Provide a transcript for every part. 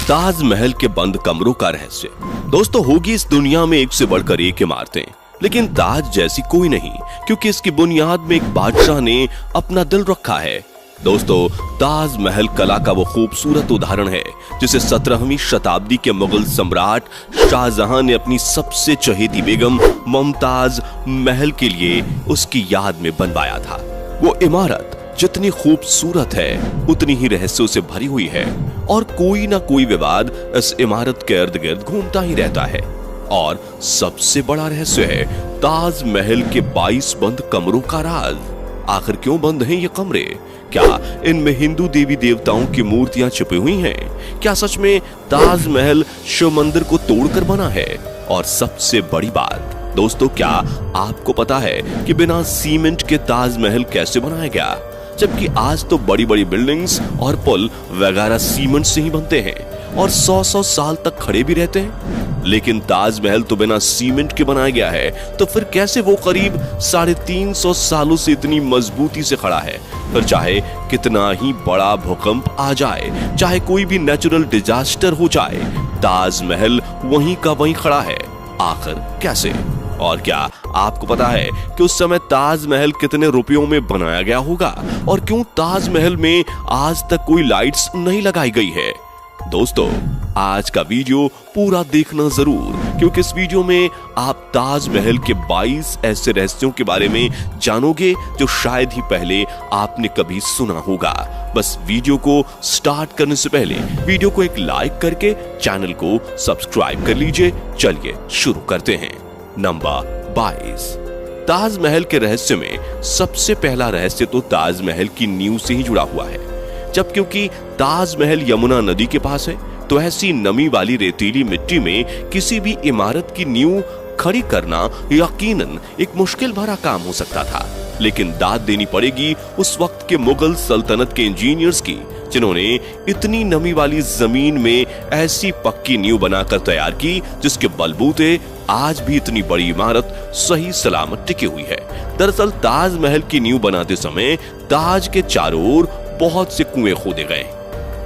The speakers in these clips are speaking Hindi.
ताजमहल के बंद कमरों का रहस्य। दोस्तों, होगी इस दुनिया में एक से बढ़कर एक इमारतें, लेकिन ताज जैसी कोई नहीं, क्योंकि इसकी बुनियाद में एक बादशाह ने अपना दिल रखा है। दोस्तों, ताजमहल कला का वो खूबसूरत उदाहरण है जिसे 17वीं शताब्दी के मुगल सम्राट शाहजहां ने अपनी सबसे चहेती बेगम मुमताज महल के लिए उसकी याद में बनवाया था। वो इमारत जितनी खूबसूरत है उतनी ही रहस्यों से भरी हुई है और कोई ना कोई विवाद इस इमारत के इर्द गिर्द घूमता ही रहता है। और सबसे बड़ा रहस्य है ताजमहल के 22 बंद कमरों का राज। आखिर क्यों बंद हैं ये कमरे? क्या इनमें हिंदू देवी देवताओं की मूर्तियां छिपी हुई हैं? क्या सच में ताजमहल शिव मंदिर को तोड़कर बना है? और सबसे बड़ी बात दोस्तों, क्या आपको पता है कि बिना सीमेंट के ताजमहल कैसे बनाया गया? जबकि आज तो बड़ी बड़ी बिल्डिंग्स और पुल वगैरह सीमेंट से ही बनते हैं और 100-100 साल तक खड़े भी रहते हैं, लेकिन ताजमहल तो बिना सीमेंट के बनाया गया है। तो फिर कैसे वो करीब 350 सालों से इतनी मजबूती से खड़ा है? फिर चाहे कितना ही बड़ा भूकंप आ जाए, चाहे कोई भी नेचुरल डिजास्टर हो जाए, ताजमहल वहीं का वहीं खड़ा है। आखिर कैसे? और क्या आपको पता है कि उस समय ताजमहल कितने रुपयों में बनाया गया होगा? और क्यों ताजमहल में आज तक कोई लाइट्स नहीं लगाई गई है? दोस्तों, आज का वीडियो पूरा देखना जरूर, क्योंकि इस वीडियो में आप ताजमहल के 22 ऐसे रहस्यों के बारे में जानोगे जो शायद ही पहले आपने कभी सुना होगा। बस वीडियो को स्टार्ट करने से पहले वीडियो को एक लाइक करके चैनल को सब्सक्राइब कर लीजिए। चलिए शुरू करते हैं। नंबर 22, ताजमहल के रहस्य में सबसे पहला रहस्य तो ताजमहल की नींव से ही जुड़ा हुआ है। जब क्योंकि ताजमहल यमुना नदी के पास है, तो ऐसी नमी वाली रेतीली मिट्टी में किसी भी इमारत की नींव खड़ी करना यकीनन एक मुश्किल भरा काम हो सकता था। लेकिन दाद देनी पड़ेगी उस वक्त के मुगल सल्तनत के इंजीनियर्स की, जिन्होंने इतनी नमी वाली जमीन में ऐसी पक्की नींव बनाकर तैयार की जिसके बलबूते आज भी इतनी बड़ी इमारत सही सलामत टिकी हुई है। दरअसल ताजमहल की नींव बनाते समय ताज के चारों ओर बहुत से कुएं खोदे गए।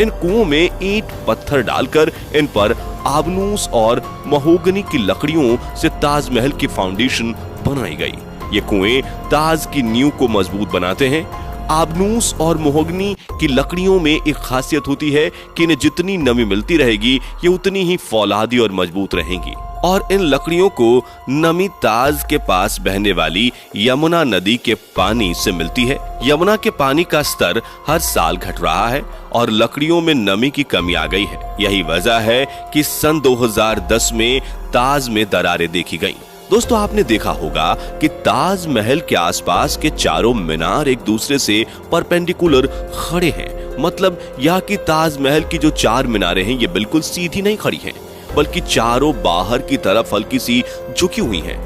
इन कुओं में ईंट पत्थर डालकर इन पर आबनूस और महोगनी की लकड़ियों से ताजमहल की फाउंडेशन बनाई गई। ये कुएं ताज की नींव को मजबूत बनाते हैं। आबनूस और महोगनी की लकड़ियों में एक खासियत होती है कि इन्हें जितनी नमी मिलती रहेगी ये उतनी ही फौलादी और मजबूत रहेंगी। और इन लकड़ियों को नमी ताज के पास बहने वाली यमुना नदी के पानी से मिलती है। यमुना के पानी का स्तर हर साल घट रहा है और लकड़ियों में नमी की कमी आ गई है। यही वजह है कि सन 2010 में ताज में दरारें देखी गईं। दोस्तों, आपने देखा होगा कि ताजमहल के आसपास के चारों मीनार एक दूसरे से परपेंडिकुलर खड़े हैं। मतलब यह कि ताजमहल की जो 4 मीनारें हैं ये बिल्कुल सीधी नहीं खड़ी हैं, बल्कि चारों बाहर की तरफ हल्की सी झुकी हुई हैं।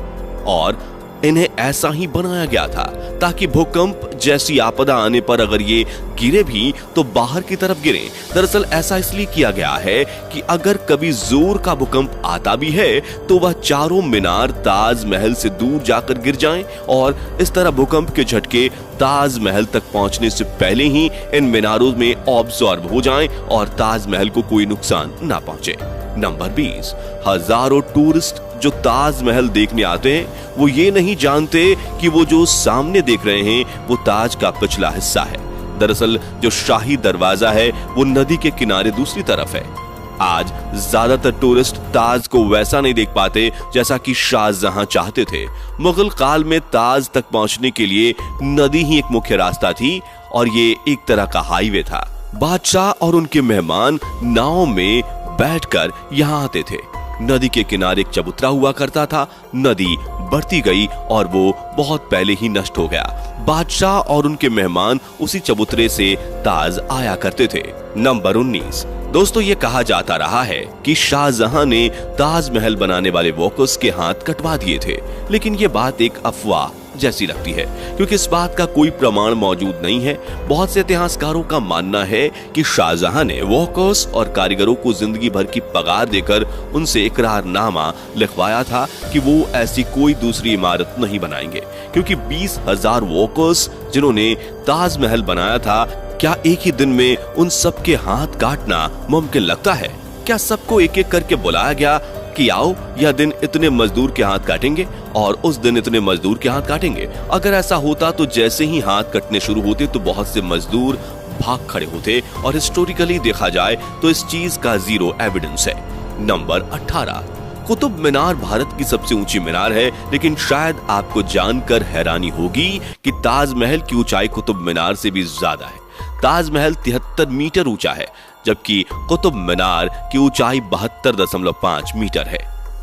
और इन्हें ऐसा ही बनाया गया था ताकि भूकंप जैसी आपदा आने पर अगर ये गिरे भी तो बाहर की तरफ गिरे। दरअसल ऐसा इसलिए किया गया है कि अगर कभी जोर का भूकंप आता भी है तो वह चारों मीनार ताजमहल से दूर जाकर गिर जाएं और इस तरह भूकंप के झटके ताजमहल तक पहुंचने से पहले ही इन मीनारों में ऑब्जॉर्ब हो जाएं और ताजमहल को कोई नुकसान ना पहुंचे। नंबर 20, हजारों टूरिस्ट जो ताजमहल देखने आते हैं वो ये नहीं जानते कि वो जो सामने देख रहे हैं वो ताज का पिछला हिस्सा है। दरअसल जो शाही दरवाजा है वो नदी के किनारे दूसरी तरफ है। आज ज्यादातर टूरिस्ट ताज को वैसा नहीं देख पाते जैसा कि शाहजहां चाहते थे। मुगल काल में ताज तक पहुंचने के लिए नदी ही एक मुख्य रास्ता थी और ये एक तरह का हाईवे था। बादशाह और उनके मेहमान नाव में बैठकर यहाँ आते थे। नदी के किनारे एक चबूतरा हुआ करता था। नदी बढ़ती गई और वो बहुत पहले ही नष्ट हो गया। बादशाह और उनके मेहमान उसी चबूतरे से ताज आया करते थे। नंबर 19, दोस्तों, ये कहा जाता रहा है कि शाहजहां ने ताजमहल बनाने वाले वर्कर्स के हाथ कटवा दिए थे, लेकिन ये बात एक अफवाह जैसी लगती है क्योंकि इस बात का कोई प्रमाण मौजूद नहीं है। बहुत से इतिहासकारों का मानना है कि शाहजहां ने वर्कर्स और कारीगरों को जिंदगी भर की पगार देकर उनसे इकरारनामा लिखवाया था कि वो ऐसी कोई दूसरी इमारत नहीं बनाएंगे, क्योंकि 20,000 वर्कर्स जिन्होंने ताजमहल बनाया था, क्या एक ही दिन में उन सब के हाथ काटना मुमकिन लगता है? क्या सबको एक एक करके बुलाया गया कि आओ यह दिन इतने मजदूर के हाथ काटेंगे और उस दिन इतने मजदूर के हाथ काटेंगे? अगर ऐसा होता तो जैसे ही हाथ कटने शुरू होते तो बहुत से मजदूर भाग खड़े होते और हिस्टोरिकली देखा जाए तो इस चीज का जीरो एविडेंस है। नंबर 18, कुतुब मीनार भारत की सबसे ऊंची मीनार है, लेकिन शायद आपको जानकर हैरानी होगी कि ताजमहल की ऊंचाई कुतुब मीनार से भी ज्यादा है। ताजमहल 73 मीटर ऊंचा है, जबकि कुतुब मीनार की ऊंचाई 72.5 मीटर है।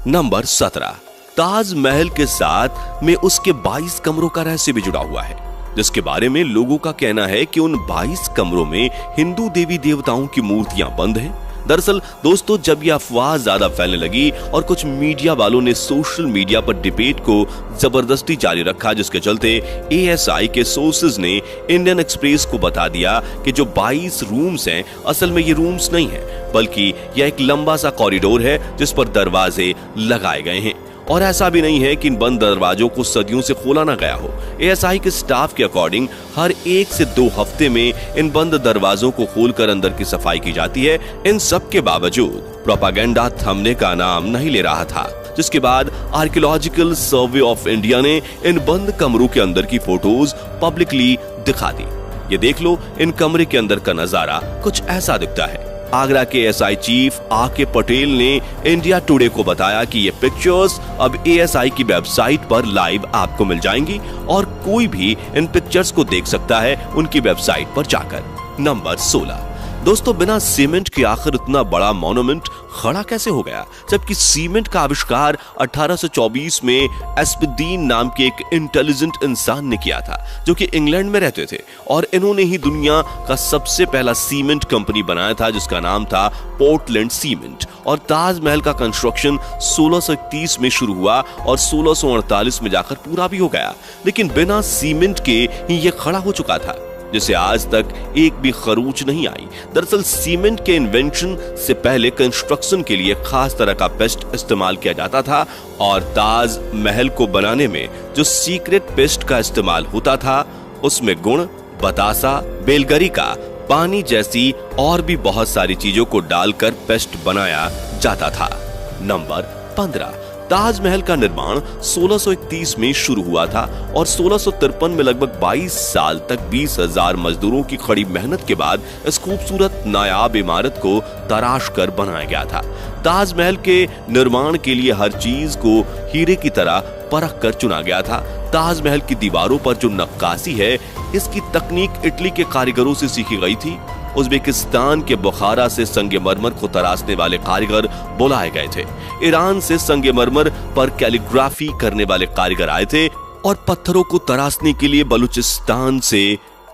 नंबर 17, ताजमहल के साथ में उसके 22 कमरों का रहस्य भी जुड़ा हुआ है, जिसके बारे में लोगों का कहना है कि उन 22 कमरों में हिंदू देवी देवताओं की मूर्तियां बंद हैं। दरअसल दोस्तों, जब यह अफवाह ज्यादा फैलने लगी और कुछ मीडिया वालों ने सोशल मीडिया पर डिबेट को जबरदस्ती जारी रखा, जिसके चलते ASI के सोर्सेज ने इंडियन एक्सप्रेस को बता दिया कि जो 22 रूम्स हैं, असल में ये रूम्स नहीं है, बल्कि यह एक लंबा सा कॉरिडोर है जिस पर दरवाजे लगाए गए हैं। और ऐसा भी नहीं है कि इन बंद दरवाजों को सदियों से खोला ना गया हो। ASI के स्टाफ के अकॉर्डिंग हर 1 से 2 हफ्ते में इन बंद दरवाजों को खोलकर अंदर की सफाई की जाती है। इन सब के बावजूद प्रोपागेंडा थमने का नाम नहीं ले रहा था, जिसके बाद आर्कियोलॉजिकल सर्वे ऑफ इंडिया ने इन बंद कमरों के अंदर की फोटोज पब्लिकली दिखा दी। ये देख लो, इन कमरे के अंदर का नजारा कुछ ऐसा दिखता है। आगरा के ASI चीफ AK पटेल ने इंडिया टुडे को बताया कि ये पिक्चर्स अब ASI की वेबसाइट पर लाइव आपको मिल जाएंगी और कोई भी इन पिक्चर्स को देख सकता है उनकी वेबसाइट पर जाकर। नंबर 16, दोस्तों, बिना सीमेंट के आखिर इतना बड़ा मॉन्यूमेंट खड़ा कैसे हो गया, जबकि सीमेंट का आविष्कार 1824 में एस्पिदीन नाम के एक इंटेलिजेंट इंसान ने किया था, जो कि इंग्लैंड में रहते थे, और इन्होंने ही दुनिया का सबसे पहला सीमेंट कंपनी बनाया था, जिसका नाम था पोर्टलैंड सीमेंट। और ताजमहल का कंस्ट्रक्शन 1631 में शुरू हुआ और 1648 में जाकर पूरा भी हो गया, लेकिन बिना सीमेंट के ही यह खड़ा हो चुका था, जिसे आज तक एक भी खरोंच नहीं आई। दरअसल सीमेंट के इन्वेंशन से पहले कंस्ट्रक्शन के लिए खास तरह का पेस्ट इस्तेमाल किया जाता था, और ताजमहल को बनाने में जो सीक्रेट पेस्ट का इस्तेमाल होता था उसमें गुण, बतासा, बेलगरिका, पानी जैसी और भी बहुत सारी चीजों को डालकर पेस्ट बनाया जाता था। नंबर 15, ताजमहल का निर्माण 1631 में शुरू हुआ था और 1653 में लगभग 22 साल तक 20,000 मजदूरों की कड़ी मेहनत के बाद इस खूबसूरत नायाब इमारत को तराश कर बनाया गया था। ताजमहल के निर्माण के लिए हर चीज को हीरे की तरह परख कर चुना गया था। ताजमहल की दीवारों पर जो नक्काशी है, इसकी तकनीक इटली के कारीगरों से सीखी गई थी। उज्बेकिस्तान के बुखारा से संगमरमर को तराशने वाले कारीगर बुलाए गए थे। ईरान से संगमरमर पर कैलीग्राफी करने वाले कारीगर आए थे और पत्थरों को तराशने के लिए बलूचिस्तान से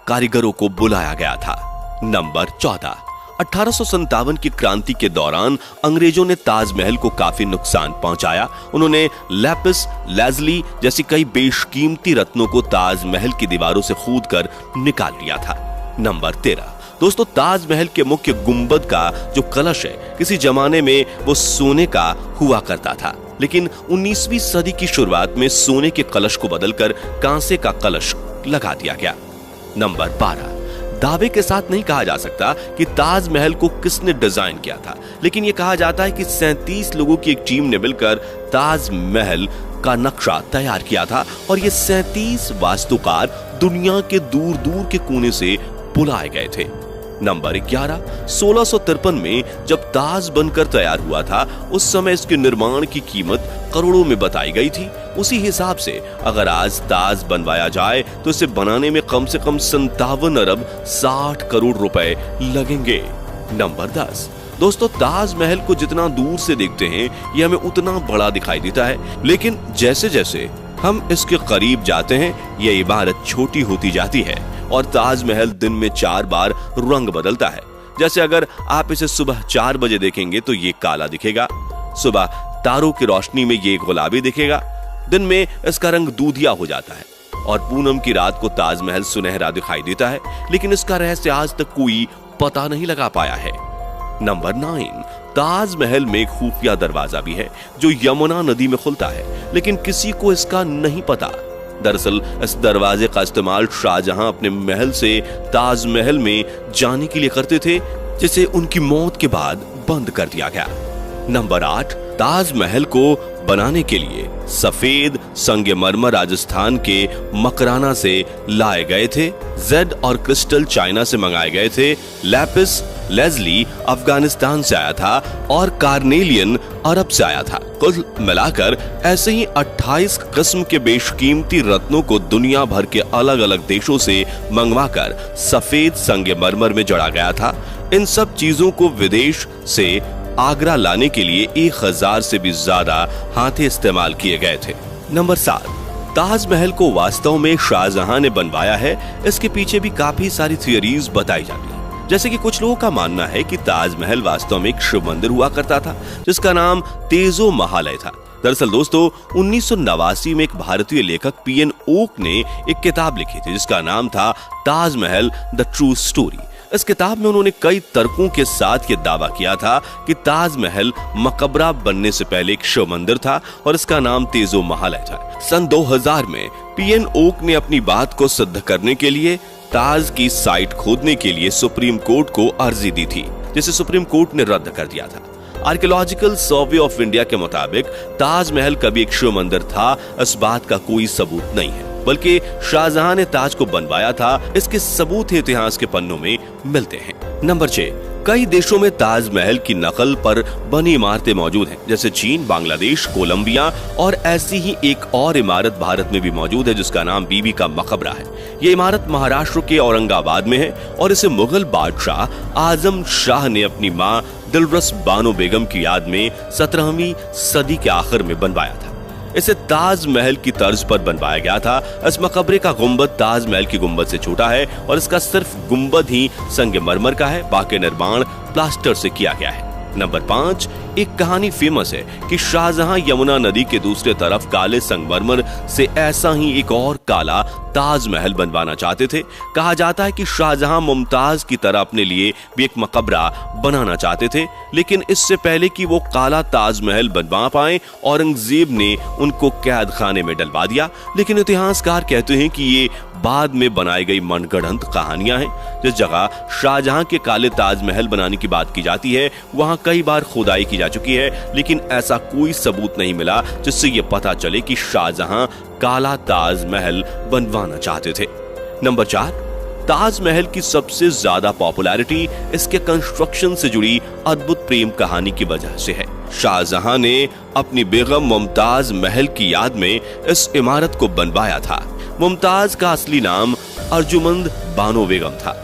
कारीगरों को बुलाया गया था। नंबर 14, 1857 की क्रांति के दौरान अंग्रेजों ने ताजमहल को काफी नुकसान पहुंचाया। उन्होंने लैपिस लाजुली जैसी कई बेशकीमती रत्नों को ताजमहल की दीवारों से खोदकर निकाल लिया था। नंबर 13, दोस्तों, ताजमहल के मुख्य गुंबद का जो कलश है, किसी जमाने में वो सोने का हुआ करता था, लेकिन 19वीं सदी की शुरुआत में सोने के कलश को बदलकर कांसे का कलश लगा दिया गया। नंबर 12, दावे के साथ नहीं कहा जा सकता कि ताजमहल को किसने डिजाइन किया था, लेकिन यह कहा जाता है कि 37 लोगों की एक टीम ने मिलकर ताजमहल का नक्शा तैयार किया था और ये 37 वास्तुकार दुनिया के दूर दूर के कोने से बुलाए गए थे। नंबर 11, 1653 में जब ताज बनकर तैयार हुआ था, उस समय इसके निर्माण की कीमत करोड़ों में बताई गई थी। उसी हिसाब से अगर आज ताज बनवाया जाए तो इसे बनाने में कम से कम 57 अरब 60 करोड़ रुपए लगेंगे। नंबर 10, दोस्तों, ताजमहल को जितना दूर से देखते हैं यह हमें उतना बड़ा दिखाई देता है, लेकिन जैसे जैसे हम इसके करीब जाते हैं यह इमारत छोटी होती जाती है और ताजमहल दिन में 4 बार रंग बदलता है। जैसे अगर आप इसे सुबह 4 बजे देखेंगे तो ये काला दिखेगा, सुबह तारों की रोशनी में ये गुलाबी दिखेगा, दिन में इसका रंग दूधिया हो जाता है और पूनम की रात को ताजमहल सुनहरा दिखाई देता है, लेकिन इसका रहस्य आज तक कोई पता नहीं लगा पाया है। नंबर 9, ताजमहल में एक खुफिया दरवाजा भी है जो यमुना नदी में खुलता है, लेकिन किसी को इसका नहीं पता। दरअसल इस दरवाजे का इस्तेमाल शाहजहां अपने महल से ताजमहल में जाने के लिए करते थे, जिसे उनकी मौत के बाद बंद कर दिया गया। नंबर 8, ताजमहल को बनाने के लिए सफेद संगमरमर राजस्थान के मकराना से लाए गए थे, जेड और क्रिस्टल चाइना से मंगाए गए थे, लैपिस लेजली अफगानिस्तान से आया था और कार्नेलियन अरब से आया था। कुल मिलाकर ऐसे ही 28 किस्म के बेशकीमती रत्नों को दुनिया भर के अलग अलग देशों से मंगवाकर सफेद संगमरमर में जड़ा गया था। इन सब चीजों को विदेश से आगरा लाने के लिए 1000 से भी ज्यादा हाथे इस्तेमाल किए गए थे। नंबर 7, ताजमहल को वास्तव में शाहजहां ने बनवाया है। इसके पीछे भी काफी सारी थियरीज बताई जाती है। जैसे कि कुछ लोगों का मानना है कि ताजमहल वास्तव में एक शिव मंदिर हुआ करता था जिसका नाम तेजो महालय था। दरअसल दोस्तों 1989 में एक भारतीय लेखक पीएन ओक ने एक किताब लिखी थी जिसका नाम था ताजमहल द ट्रू स्टोरी। इस किताब में उन्होंने कई तर्कों के साथ ये दावा किया था कि ताजमहल मकबरा बनने से पहले एक शिव मंदिर था और इसका नाम तेजो महालय था। सन 2000 में पीएन ओक ने अपनी बात को सिद्ध करने के लिए ताज की साइट खोदने के लिए सुप्रीम कोर्ट को अर्जी दी थी, जिसे सुप्रीम कोर्ट ने रद्द कर दिया था। आर्कियोलॉजिकल सर्वे ऑफ इंडिया के मुताबिक ताजमहल कभी एक शिव मंदिर था, इस बात का कोई सबूत नहीं है, बल्कि शाहजहां ने ताज को बनवाया था, इसके सबूत इतिहास के पन्नों में मिलते हैं। नंबर 6, कई देशों में ताजमहल की नकल पर बनी इमारतें मौजूद हैं, जैसे चीन, बांग्लादेश, कोलंबिया और ऐसी ही एक और इमारत भारत में भी मौजूद है जिसका नाम बीबी का मकबरा है। ये इमारत महाराष्ट्र के औरंगाबाद में है और इसे मुगल बादशाह आजम शाह ने अपनी मां दिलरस बानो बेगम की याद में 17वीं सदी के आखिर में बनवाया था। इसे ताजमहल की तर्ज पर बनवाया गया था। इस मकबरे का गुंबद ताजमहल की गुंबद से छोटा है और इसका सिर्फ गुंबद ही संगमरमर का है, बाकी निर्माण प्लास्टर से किया गया है। नंबर 5, एक कहानी फेमस है कि शाहजहां यमुना नदी के दूसरे तरफ काले संगमरमर से ऐसा ही एक और काला ताजमहल बनवाना चाहते थे। कहा जाता है कि शाहजहां मुमताज की तरह अपने लिए भी एक मकबरा बनाना चाहते थे, लेकिन इससे पहले कि वो काला ताजमहल बनवा पाए औरंगजेब ने उनको कैद खाने में डलवा दिया। लेकिन इतिहासकार कहते हैं कि ये बाद में बनाई गई मनगढ़ंत कहानियां हैं। जिस जगह शाहजहां के काले ताजमहल बनाने की बात की जाती है वहां कई बार खुदाई की जा चुकी है, लेकिन ऐसा कोई सबूत नहीं मिला जिससे ये पता चले कि शाहजहां काला ताजमहल बनवाना चाहते थे। नंबर 4, ताजमहल की सबसे ज्यादा पॉपुलैरिटी इसके कंस्ट्रक्शन से जुड़ी अद्भुत प्रेम कहानी की वजह से है। शाहजहां ने अपनी बेगम मुमताज महल की याद में इस इमारत को बनवाया था। मुमताज का असली नाम अर्जुमंद बानो बेगम था।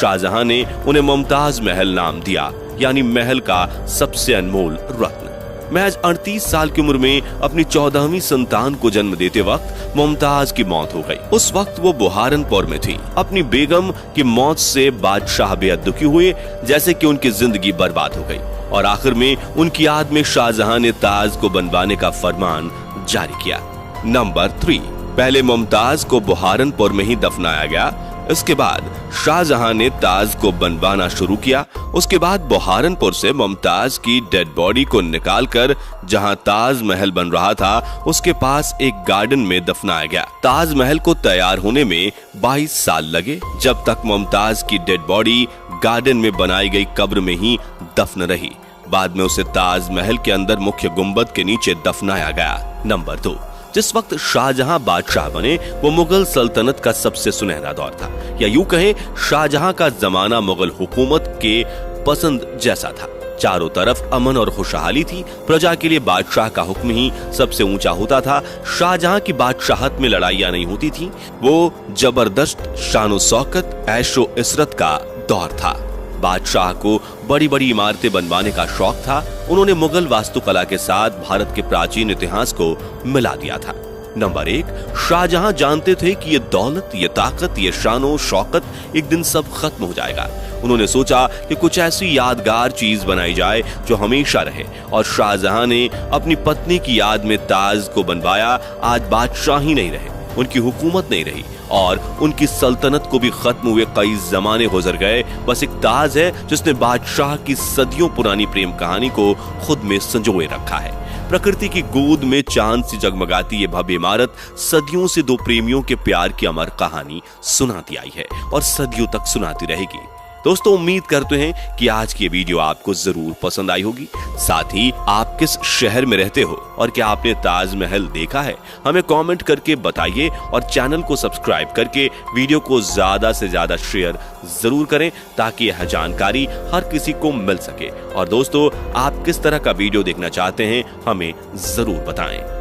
शाहजहां ने उन्हें मुमताज महल नाम दिया, यानी महल का सबसे अनमोल रत्न। महज 38 साल की उम्र में अपनी 14वीं संतान को जन्म देते वक्त मुमताज की मौत हो गई। उस वक्त वो बुहारनपुर में थी। अपनी बेगम की मौत से बादशाह बेहद दुखी हुए, जैसे कि उनकी जिंदगी बर्बाद हो गई और आखिर में उनकी याद में शाहजहां ने ताज को बनवाने का फरमान जारी किया। नंबर 3, पहले मुमताज को बुहारनपुर में ही दफनाया गया। इसके बाद शाहजहां ने ताज को बनवाना शुरू किया। उसके बाद बुहारनपुर से मुमताज की डेड बॉडी को निकालकर जहां ताज महल बन रहा था उसके पास एक गार्डन में दफनाया गया। ताज महल को तैयार होने में 22 साल लगे, जब तक मुमताज की डेड बॉडी गार्डन में बनाई गई कब्र में ही दफन रही। बाद में उसे ताज महल के अंदर मुख्य गुंबद के नीचे दफनाया गया। नंबर 2, जिस वक्त शाहजहां बादशाह बने वो मुगल सल्तनत का सबसे सुनहरा दौर था, या यूं कहें शाहजहां का जमाना मुगल हुकूमत के पसंद जैसा था। चारों तरफ अमन और खुशहाली थी। प्रजा के लिए बादशाह का हुक्म ही सबसे ऊंचा होता था। शाहजहां की बादशाहत में लड़ाइयां नहीं होती थी। वो जबरदस्त शानो शौकत, ऐशो इशरत का दौर था। बादशाह को बड़ी बड़ी इमारतें बनवाने का शौक था। उन्होंने मुगल वास्तुकला के साथ भारत के प्राचीन इतिहास को मिला दिया था। नंबर 1, शाहजहां जानते थे कि ये दौलत, ये ताकत, ये शानो शौकत एक दिन सब खत्म हो जाएगा। उन्होंने सोचा कि कुछ ऐसी यादगार चीज बनाई जाए जो हमेशा रहे, और शाहजहां ने अपनी पत्नी की याद में ताज को बनवाया। आज बादशाह ही नहीं रहे, उनकी हुकूमत नहीं रही और उनकी सल्तनत को भी खत्म हुए कई जमाने गुजर गए। बस एक ताज है जिसने बादशाह की सदियों पुरानी प्रेम कहानी को खुद में संजोए रखा है। प्रकृति की गोद में चांद सी जगमगाती ये भव्य इमारत सदियों से दो प्रेमियों के प्यार की अमर कहानी सुनाती आई है और सदियों तक सुनाती रहेगी। दोस्तों उम्मीद करते हैं कि आज की ये वीडियो आपको जरूर पसंद आई होगी। साथ ही आप किस शहर में रहते हो और क्या आपने ताजमहल देखा है, हमें कमेंट करके बताइए और चैनल को सब्सक्राइब करके वीडियो को ज्यादा से ज्यादा शेयर जरूर करें ताकि यह जानकारी हर किसी को मिल सके। और दोस्तों आप किस तरह का वीडियो देखना चाहते हैं हमें जरूर बताएं।